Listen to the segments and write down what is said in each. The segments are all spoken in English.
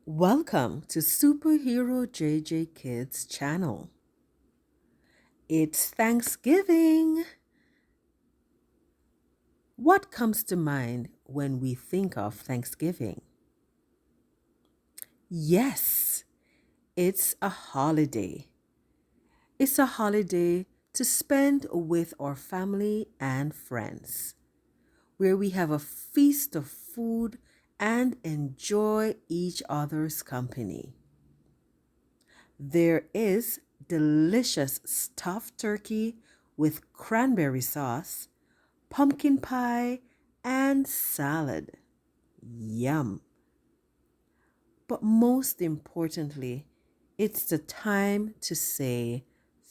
Welcome to superherojjkids channel. It's Thanksgiving. What comes to mind when we think of Thanksgiving? Yes, it's a holiday. It's a holiday to spend with our family and friends, where we have a feast of food and enjoy each other's company. There is delicious stuffed turkey with cranberry sauce, pumpkin pie, and salad. Yum. But most importantly, it's the time to say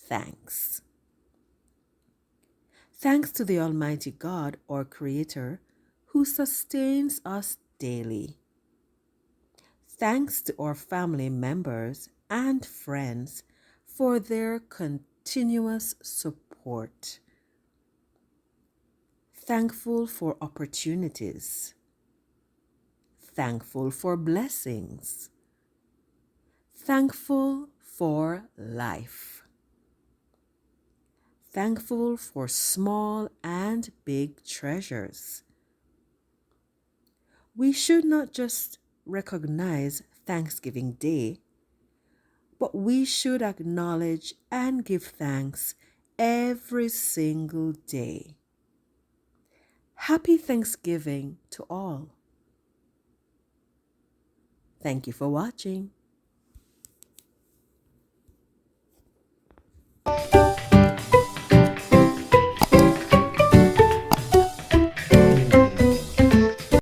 thanks. Thanks to the Almighty God, our Creator, who sustains us daily. Thanks to our family members and friends for their continuous support. Thankful for opportunities. Thankful for blessings. Thankful for life. Thankful for small and big treasures. We should not just recognize Thanksgiving Day, but we should acknowledge and give thanks every single day. Happy Thanksgiving to all. Thank you for watching.